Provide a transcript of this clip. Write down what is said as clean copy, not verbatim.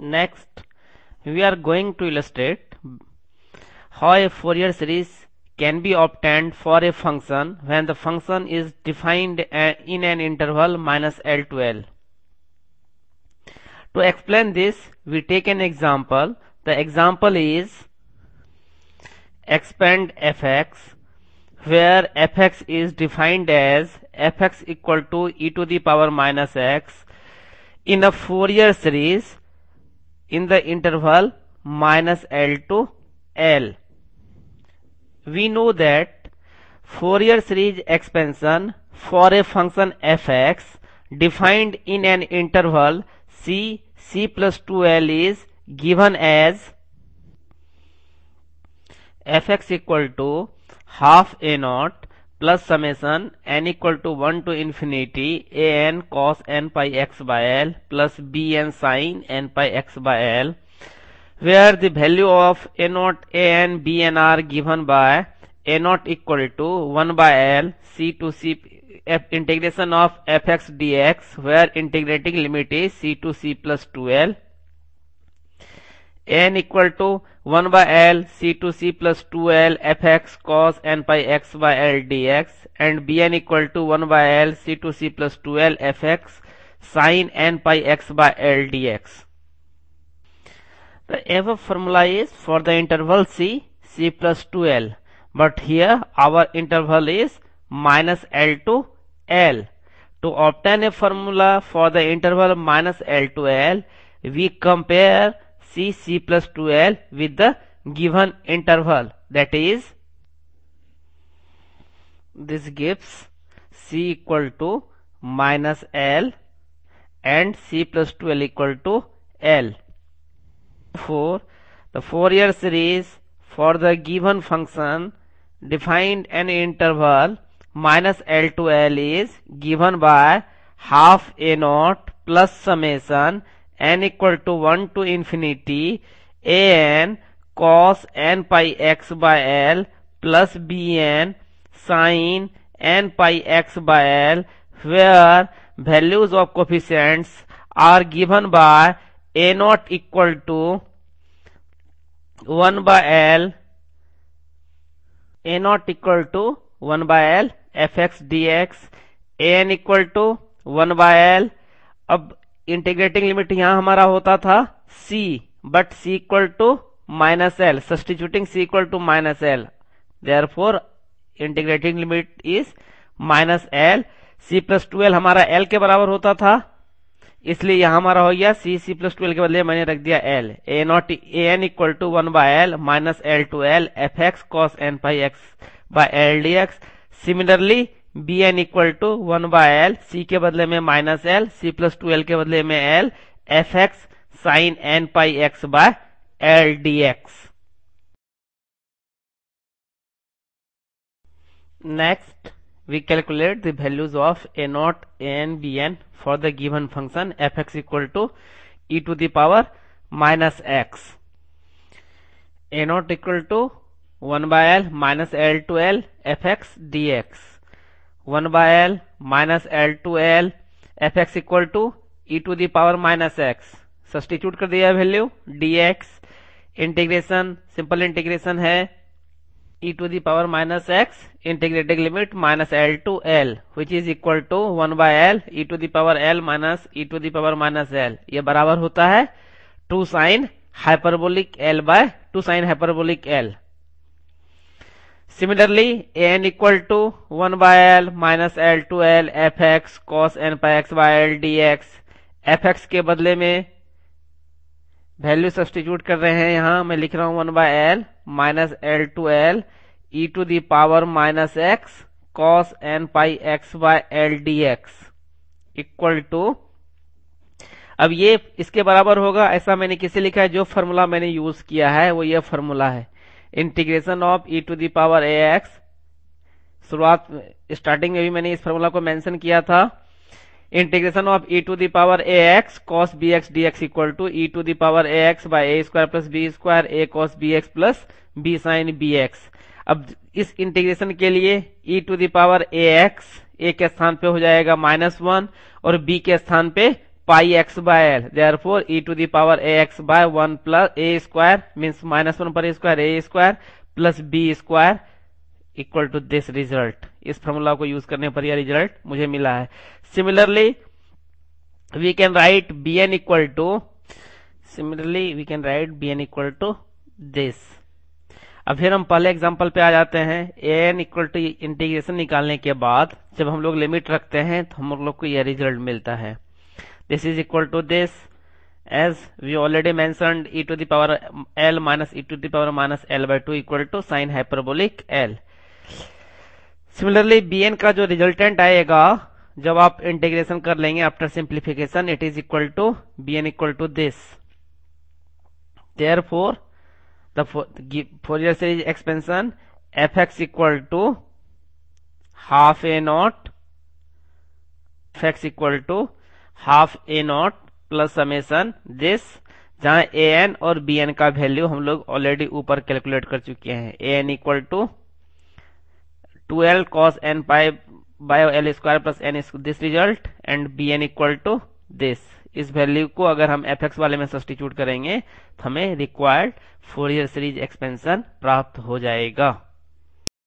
Next, we are going to illustrate how a Fourier series can be obtained for a function when the function is defined in an interval minus L to L. To explain this, we take an example. The example is expand fx, where fx is defined as fx equal to e to the power minus x in a Fourier series in the interval minus L to L. We know that Fourier series expansion for a function fx defined in an interval c plus 2l is given as fx equal to half a naught plus summation n equal to 1 to infinity a n cos n pi x by l plus b n sin n pi x by l, where the value of a naught, a n, b n are given by a naught equal to 1 by l c to c integration of fx dx, where integrating limit is c to c plus 2l, n equal to 1 by l c to c plus 2l fx cos n pi x by l dx, and bn equal to 1 by l c to c plus 2l fx sin n pi x by l dx. The above formula is for the interval c plus 2l, but here our interval is minus L to L. To obtain a formula for the interval minus L to L, we compare c plus 2l with the given interval, that is, this gives c equal to minus L and c plus 2l equal to L. Therefore, the Fourier series for the given function defined an interval minus L to L is given by half a naught plus summation n equal to 1 to infinity a n cos n pi x by l plus b n sin n pi x by l, where values of coefficients are given by a naught equal to 1 by l, a naught equal to 1 by l fx dx, a n equal to 1 by l. अब integrating limit यहां हमारा होता था c, but c equal to minus L, substituting c equal to minus L, therefore integrating limit is minus L. c plus 2l हमारा l के बराबर होता था, इसलिए यहां हमारा हो गया c प्लस 2l के बदले मैंने रख दिया l. a naught A N equal to 1 by L minus L to L F X cos N pi X by L D X. Similarly B N equal to 1 by L, C के बदले में minus L, C plus 2l के बदले में L, F X sine N pi X by L D X. Next, we calculate the values of a naught, an, bn for the given function fx equal to e to the power minus x. A naught equal to 1 by l minus l to l fx dx. 1 by l minus l to l fx equal to e to the power minus x. Substitute कर दिया value dx. Integration simple integration है e to the power minus x, integrating limit minus l to l, which is equal to 1 by l e to the power l minus e to the power minus l. ये बराबर होता है 2 sin hyperbolic l by 2 sin hyperbolic l. Similarly, an equal to 1 by l minus l to l fx cos n pi x by l dx. fx के बदले में value substitute कर रहे हैं, यहां मैं लिख रहा हूं 1 by L minus L to L E to the power minus X cos N pi X by L D X equal to. अब ये इसके बराबर होगा, ऐसा मैंने किसे लिखा है, जो फॉर्मूला मैंने यूज किया है वो ये फॉर्मूला है, integration of E to the power A X. शुरुआत स्टार्टिंग में भी मैंने इस फॉर्मूला को मेंशन किया था. Integration of e to the power A X cos B X D X equal to e to the power A X by A square plus B square A cos B X plus B sine B X. अब इस integration के लिए e to the power A x ए के स्थान पे हो जाएगा -1 और b के स्थान पे pi X by L, therefore E to the power A X by 1 plus A square means -1 पर A square plus B square equal to this result. इस फॉर्मूला को यूज करने पर यह रिजल्ट मुझे मिला है। Similarly we can write B N equal to this. अब फिर हम पहले एग्जांपल पे आ जाते हैं। A N equal to integration निकालने के बाद जब हम लोग लिमिट रखते हैं तो हम लोग को यह रिजल्ट मिलता है। This is equal to this, as we already mentioned, e to the power l minus e to the power minus l by 2 equal to sin hyperbolic l। Similarly bn का जो रिजल्टेंट आएगा जब आप integration कर लेंगे after simplification, it is equal to bn equal to this. Therefore the Fourier series expansion fx equal to half A naught, fx equal to half A naught plus summation this, जहां A N और B N का value हम लोग already ऊपर calculate कर चुके हैं। A N equal to 2l cos n pi by L square plus N this result, and B N equal to this. इस वैल्यू को अगर हम एफ एक्स वाले में सब्स्टिट्यूट करेंगे तो हमें रिक्वायर्ड फोरियर सीरीज एक्सपेंशन प्राप्त हो जाएगा।